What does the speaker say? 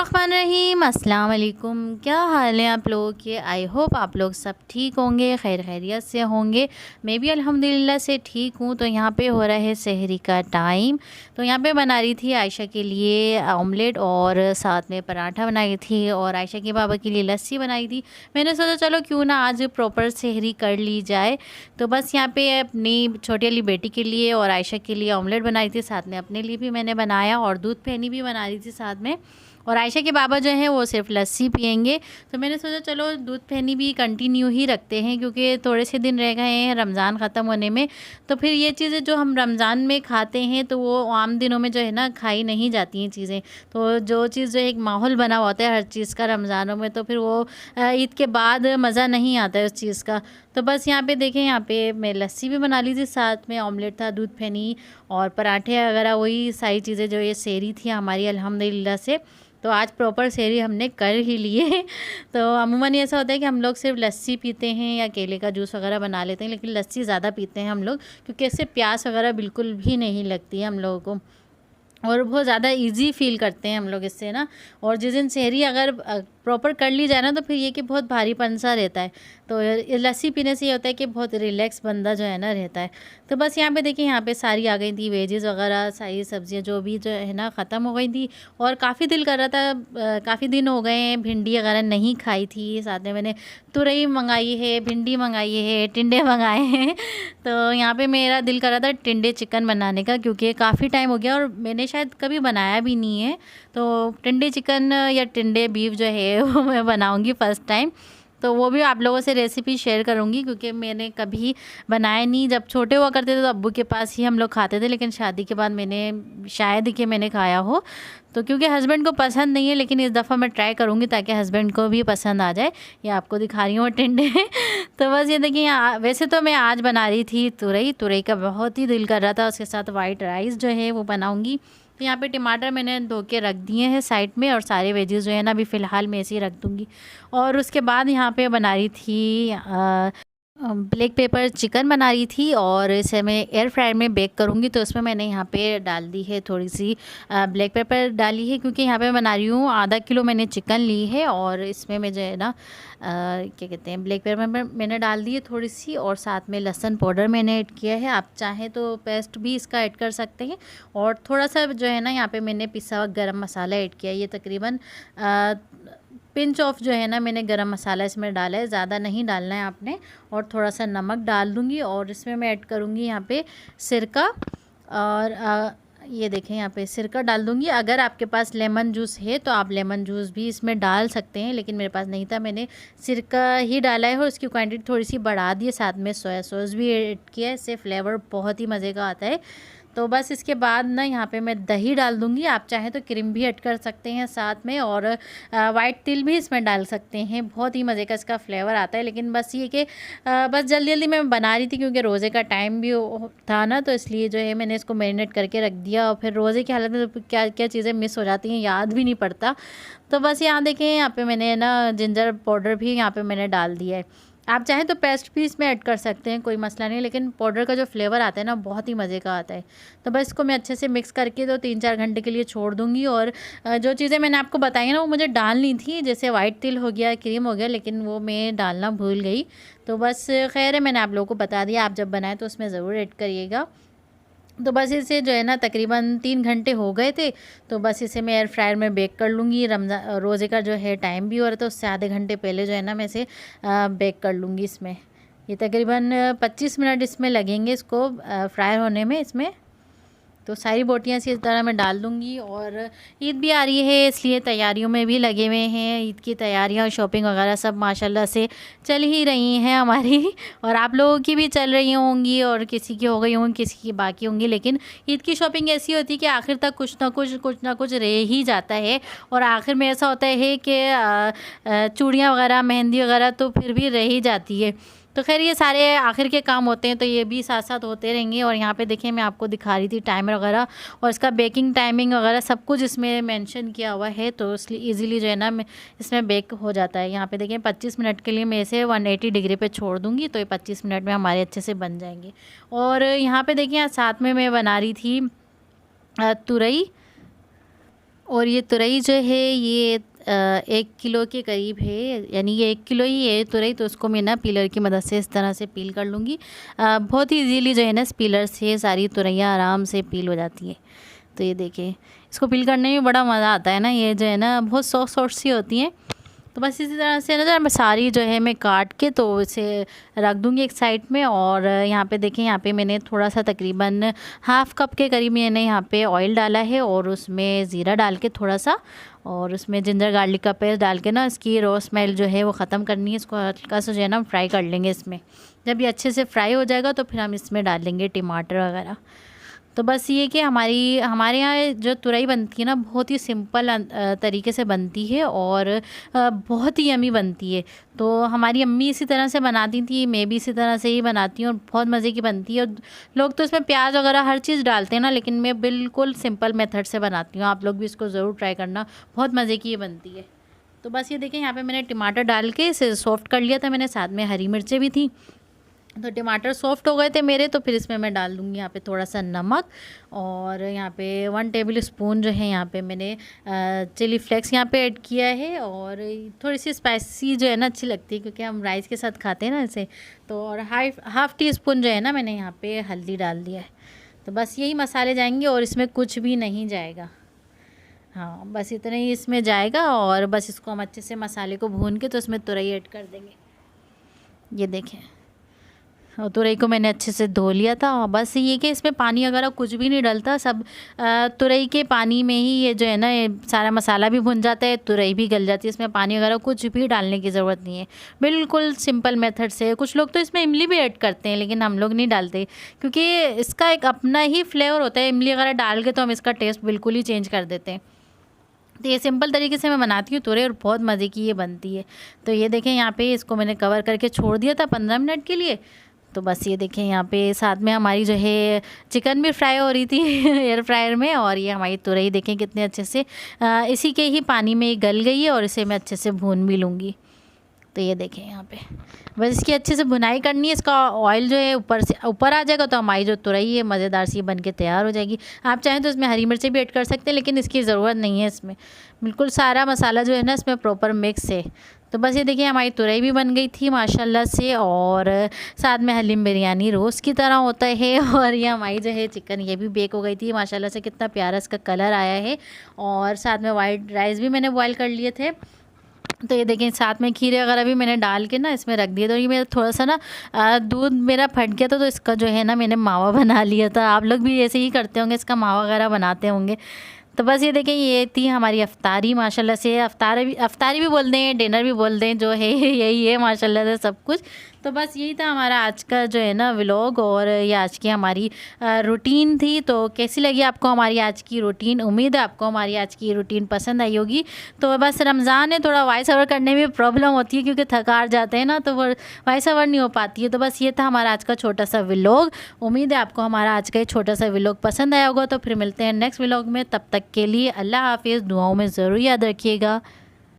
बिस्मिल्लाहिर्रहमानिर्रहीम। अस्सलाम वालेकुम। क्या हाल है आप लोगों के? आई होप आप लोग सब ठीक होंगे, खैरियत से होंगे। मैं भी अल्हम्दुलिल्लाह से ठीक हूँ। तो यहाँ पे हो रहा है सहरी का टाइम। तो यहाँ पे बना रही थी आयशा के लिए ऑमलेट और साथ में पराठा बनाई थी और आयशा के बाबा के लिए लस्सी बनाई थी। मैंने सोचा चलो क्यों ना आज प्रॉपर सहरी कर ली जाए। तो बस यहाँ पे अपनी छोटी वाली बेटी के लिए और आयशा के लिए ऑमलेट बनाई थी, साथ में अपने लिए भी मैंने बनाया और दूध फेनी भी बना रही थी साथ में। और आयशा के बाबा जो हैं वो सिर्फ लस्सी पियेंगे। तो मैंने सोचा चलो दूध फेनी भी कंटिन्यू ही रखते हैं, क्योंकि थोड़े से दिन रह गए हैं रमज़ान ख़त्म होने में। तो फिर ये चीज़ें जो हम रमज़ान में खाते हैं तो वो आम दिनों में जो है ना खाई नहीं जाती हैं चीज़ें। तो जो चीज़ जो एक माहौल बना हुआ होता है हर चीज़ का रमज़ानों में, तो फिर वो ईद के बाद मज़ा नहीं आता है उस चीज़ का। तो बस यहाँ पे देखें, यहाँ पे मैं लस्सी भी बना ली थी, साथ में ऑमलेट था, दूध फेनी और पराठे वगैरह, वही सारी चीज़ें जो ये सहरी थी हमारी अल्हम्दुलिल्लाह से। तो आज प्रॉपर सहरी हमने कर ही लिए। तो अमूमन ऐसा होता है कि हम लोग सिर्फ लस्सी पीते हैं या केले का जूस वगैरह बना लेते हैं, लेकिन लस्सी ज़्यादा पीते हैं हम लोग, क्योंकि इससे प्यास वगैरह बिल्कुल भी नहीं लगती है हम लोगों को और बहुत ज़्यादा इजी फील करते हैं हम लोग इससे ना। और जिस दिन सहरी अगर प्रॉपर कर ली जाए ना तो फिर ये कि बहुत भारीपन सा रहता है। तो ये लस्सी पीने से ये होता है कि बहुत रिलैक्स बंदा जो है ना रहता है। तो बस यहाँ पे देखिए, यहाँ पे सारी आ गई थी वेजेस वगैरह, सारी सब्जियाँ जो भी जो है ना ख़त्म हो गई थी। और काफ़ी दिल कर रहा था, काफ़ी दिन हो गए हैं भिंडी वगैरह नहीं खाई थी। साथ में मैंने तुरई मंगाई है, भिंडी मंगाई है, टिंडे मंगाए हैं। तो यहाँ पे मेरा दिल कर रहा था टिंडे चिकन बनाने का, क्योंकि काफ़ी टाइम हो गया और मैंने शायद कभी बनाया भी नहीं है। तो टिंडे चिकन या टिंडे बीफ जो है वो मैं बनाऊंगी फ़र्स्ट टाइम। तो वो भी आप लोगों से रेसिपी शेयर करूंगी, क्योंकि मैंने कभी बनाया नहीं। जब छोटे हुआ करते थे तो अब्बू के पास ही हम लोग खाते थे, लेकिन शादी के बाद मैंने शायद ही कि मैंने खाया हो। तो क्योंकि हस्बैंड को पसंद नहीं है, लेकिन इस दफ़ा मैं ट्राई करूंगी ताकि हस्बैंड को भी पसंद आ जाए। ये आपको दिखा रही हूँ टिंडे। तो बस ये देखिए, वैसे तो मैं आज बना रही थी तुरई का बहुत ही दिल कर रहा था, उसके साथ वाइट राइस जो है वो बनाऊँगी। तो यहाँ पे टमाटर मैंने धो के रख दिए हैं साइड में, और सारे वेजेस जो है ना अभी फ़िलहाल मैं ऐसे ही रख दूँगी। और उसके बाद यहाँ पे बना रही थी ब्लैक पेपर चिकन बना रही थी, और इसे मैं एयर फ्रायर में बेक करूँगी। तो उसमें मैंने यहाँ पे डाल दी है थोड़ी सी ब्लैक पेपर डाली है, क्योंकि यहाँ पे मैं बना रही हूँ आधा किलो मैंने चिकन ली है। और इसमें मैं जो है ना क्या कहते हैं, ब्लैक पेपर मैंने डाल दी है थोड़ी सी, और साथ में लहसुन पाउडर मैंने ऐड किया है। आप चाहें तो पेस्ट भी इसका ऐड कर सकते हैं। और थोड़ा सा जो है ना यहाँ पे मैंने पिसा हुआ गरम मसाला ऐड किया। ये तकरीबन पिंच ऑफ जो है ना मैंने गरम मसाला इसमें डाला है, ज़्यादा नहीं डालना है आपने। और थोड़ा सा नमक डाल दूँगी, और इसमें मैं ऐड करूँगी यहाँ पे सिरका। और ये देखें, यहाँ पे सिरका डाल दूँगी। अगर आपके पास लेमन जूस है तो आप लेमन जूस भी इसमें डाल सकते हैं, लेकिन मेरे पास नहीं था, मैंने सिरका ही डाला है। और इसकी क्वांटिटी थोड़ी सी बढ़ा दी है, साथ में सोया सॉस भी ऐड किया है। इससे फ्लेवर बहुत ही मज़े का आता है। तो बस इसके बाद ना यहाँ पे मैं दही डाल दूँगी। आप चाहें तो क्रीम भी ऐड कर सकते हैं साथ में, और वाइट तिल भी इसमें डाल सकते हैं। बहुत ही मज़े का इसका फ्लेवर आता है। लेकिन बस ये कि बस जल्दी जल्दी मैं बना रही थी, क्योंकि रोज़े का टाइम भी था ना, तो इसलिए जो है मैंने इसको मैरिनेट करके रख दिया। और फिर रोज़े की हालत में तो क्या क्या चीज़ें मिस हो जाती हैं, याद भी नहीं पड़ता। तो बस यहाँ देखें, यहाँ पर मैंने ना जिंजर पाउडर भी यहाँ पर मैंने डाल दिया है। आप चाहें तो पेस्ट भी इसमें ऐड कर सकते हैं, कोई मसला नहीं, लेकिन पाउडर का जो फ्लेवर आता है ना बहुत ही मज़े का आता है। तो बस इसको मैं अच्छे से मिक्स करके तो 3-4 घंटे के लिए छोड़ दूँगी। और जो चीज़ें मैंने आपको बताई ना वो मुझे डालनी थी, जैसे वाइट तिल हो गया, क्रीम हो गया, लेकिन वो मैं डालना भूल गई। तो बस खैर है, मैंने आप लोगों को बता दिया, आप जब बनाएं तो उसमें ज़रूर ऐड करिएगा। तो बस इसे जो है ना तकरीबन 3 घंटे हो गए थे। तो बस इसे मैं एयर फ्रायर में बेक कर लूँगी। रमज़ान रोज़े का जो है टाइम भी हो रहा था, उससे आधे घंटे पहले जो है ना मैं इसे बेक कर लूँगी इसमें। ये तकरीबन 25 मिनट इसमें लगेंगे इसको फ्राई होने में इसमें। तो सारी बोटियाँ इसी तरह मैं डाल दूँगी। और ईद भी आ रही है, इसलिए तैयारियों में भी लगे हुए हैं। ईद की तैयारियाँ, शॉपिंग वगैरह सब माशाल्लाह से चल ही रही हैं हमारी। और आप लोगों की भी चल रही होंगी, और किसी की हो गई होंगी, किसी की बाकी होंगी। लेकिन ईद की शॉपिंग ऐसी होती है कि आखिर तक कुछ ना कुछ रह ही जाता है। और आखिर में ऐसा होता है कि चूड़ियाँ वगैरह, मेहंदी वगैरह तो फिर भी रह ही जाती है। तो खैर ये सारे आखिर के काम होते हैं, तो ये भी साथ साथ होते रहेंगे। और यहाँ पे देखिए, मैं आपको दिखा रही थी टाइमर वगैरह, और इसका बेकिंग टाइमिंग वगैरह सब कुछ इसमें मेंशन किया हुआ है। तो इसलिए इजीली जो है ना इसमें बेक हो जाता है। यहाँ पे देखिए 25 मिनट के लिए मैं इसे 180 डिग्री पे छोड़ दूँगी, तो ये 25 मिनट में हमारे अच्छे से बन जाएंगे। और यहाँ पर देखिए साथ में मैं बना रही थी तुरई और ये तुरई जो है ये 1 किलो के करीब है, यानी ये 1 किलो ही है तुरई। तो उसको मैं ना पीलर की मदद से इस तरह से पील कर लूँगी। बहुत ही इजीली जो है ना इस पीलर से सारी तुरैयाँ आराम से पील हो जाती है। तो ये देखिए, इसको पील करने में बड़ा मज़ा आता है ना, ये जो है ना बहुत सॉफ्ट सॉफ्ट सी होती हैं। तो बस इसी तरह से ना मैं सारी जो है मैं काट के तो इसे रख दूँगी एक साइड में। और यहाँ पे देखें, यहाँ पे मैंने थोड़ा सा तकरीबन हाफ़ कप के करीब मैंने यहाँ पे ऑयल डाला है और उसमें ज़ीरा डाल के थोड़ा सा, और उसमें जिंजर गार्लिक का पेस्ट डाल के ना इसकी रॉ स्मेल जो है वो ख़त्म करनी है। इसको हल्का सा जो है ना फ्राई कर लेंगे इसमें। जब ये अच्छे से फ्राई हो जाएगा तो फिर हम इसमें डाल लेंगे टमाटर वगैरह। तो बस ये कि हमारे यहाँ जो तुरई बनती है ना बहुत ही सिंपल तरीके से बनती है और बहुत ही यमी बनती है। तो हमारी अम्मी इसी तरह से बनाती थी, मैं भी इसी तरह से ही बनाती हूँ और बहुत मज़े की बनती है। और लोग तो इसमें प्याज वगैरह हर चीज़ डालते हैं ना, लेकिन मैं बिल्कुल सिंपल मेथड से बनाती हूँ। आप लोग भी इसको ज़रूर ट्राई करना, बहुत मज़े की ये बनती है। तो बस ये देखें, यहाँ पर मैंने टमाटर डाल के इसे सॉफ्ट कर लिया था मैंने, साथ में हरी मिर्चें भी थी। तो टमाटर सॉफ्ट हो गए थे मेरे, तो फिर इसमें मैं डाल दूँगी यहाँ पे थोड़ा सा नमक। और यहाँ पे 1 टेबल स्पून जो है यहाँ पे मैंने चिली फ्लेक्स यहाँ पे ऐड किया है। और थोड़ी सी स्पाइसी जो है ना अच्छी लगती है क्योंकि हम राइस के साथ खाते हैं ना इसे। तो और हाफ़ टी स्पून जो है ना मैंने यहाँ पे हल्दी डाल दिया है। तो बस यही मसाले जाएंगे और इसमें कुछ भी नहीं जाएगा। हाँ, बस इतना ही इसमें जाएगा। और बस इसको हम अच्छे से मसाले को भून के तो इसमें तुरई ऐड कर देंगे। ये देखें, और तुरई को मैंने अच्छे से धो लिया था। और बस ये कि इसमें पानी वगैरह कुछ भी नहीं डलता, सब तुरई के पानी में ही ये जो है ना ये सारा मसाला भी भुन जाता है, तुरई भी गल जाती है। इसमें पानी वगैरह कुछ भी डालने की ज़रूरत नहीं है, बिल्कुल सिंपल मेथड से। कुछ लोग तो इसमें इमली भी ऐड करते हैं, लेकिन हम लोग नहीं डालते क्योंकि इसका एक अपना ही फ्लेवर होता है। इमली वगैरह डाल के तो हम इसका टेस्ट बिल्कुल ही चेंज कर देते हैं। तो ये सिंपल तरीके से मैं बनाती हूँ तुरई और बहुत मज़े की ये बनती है। तो ये देखें, यहाँ पे इसको मैंने कवर करके छोड़ दिया था 15 मिनट के लिए। तो बस ये देखें, यहाँ पे साथ में हमारी जो है चिकन भी फ्राई हो रही थी एयर फ्रायर में। और ये हमारी तुरई देखें कितने अच्छे से इसी के ही पानी में गल गई है और इसे मैं अच्छे से भून भी लूँगी। तो ये देखें यहाँ पे बस इसकी अच्छे से भुनाई करनी है। इसका ऑयल जो है ऊपर से ऊपर आ जाएगा तो हमारी जो तुरई है मज़ेदार सी बन के तैयार हो जाएगी। आप चाहें तो इसमें हरी मिर्चें भी ऐड कर सकते हैं, लेकिन इसकी ज़रूरत नहीं है। इसमें बिल्कुल सारा मसाला जो है ना इसमें प्रॉपर मिक्स है। तो बस ये देखिए, हमारी तुरई भी बन गई थी माशाल्लाह से। और साथ में हलीम बिरयानी रोज़ की तरह होता है। और ये हमारी जो है चिकन ये भी बेक हो गई थी माशाल्लाह से, कितना प्यारा इसका कलर आया है। और साथ में वाइट राइस भी मैंने बॉयल कर लिए थे। तो ये देखें, साथ में खीरे वगैरह भी मैंने डाल के ना इसमें रख दिया। तो ये मेरा थोड़ा सा ना दूध मेरा फट गया था, तो इसका जो है ना मैंने मावा बना लिया था। आप लोग भी ऐसे ही करते होंगे, इसका मावा वगैरह बनाते होंगे। तो बस ये देखें, ये थी हमारी अफ्तारी माशाल्लाह से। अफ्तारी भी बोल दें, डिनर भी बोल दें, जो है यही है माशाल्लाह से सब कुछ। तो बस यही था हमारा आज का जो है ना व्लॉग, और ये आज की हमारी रूटीन थी। तो कैसी लगी आपको हमारी आज की रूटीन? उम्मीद है आपको हमारी आज की रूटीन पसंद आई होगी। तो बस रमज़ान है, थोड़ा वॉइस ओवर करने में प्रॉब्लम होती है क्योंकि थकार जाते हैं ना, तो वो वॉइस ओवर नहीं हो पाती है। तो बस ये था हमारा आज का छोटा सा व्लॉग। उम्मीद है आपको हमारा आज का ये छोटा सा व्लॉग पसंद आया होगा। तो फिर मिलते हैं नेक्स्ट व्लॉग में, तब तक के लिए अल्लाह हाफिज़। दुआओं में ज़रूर याद रखिएगा।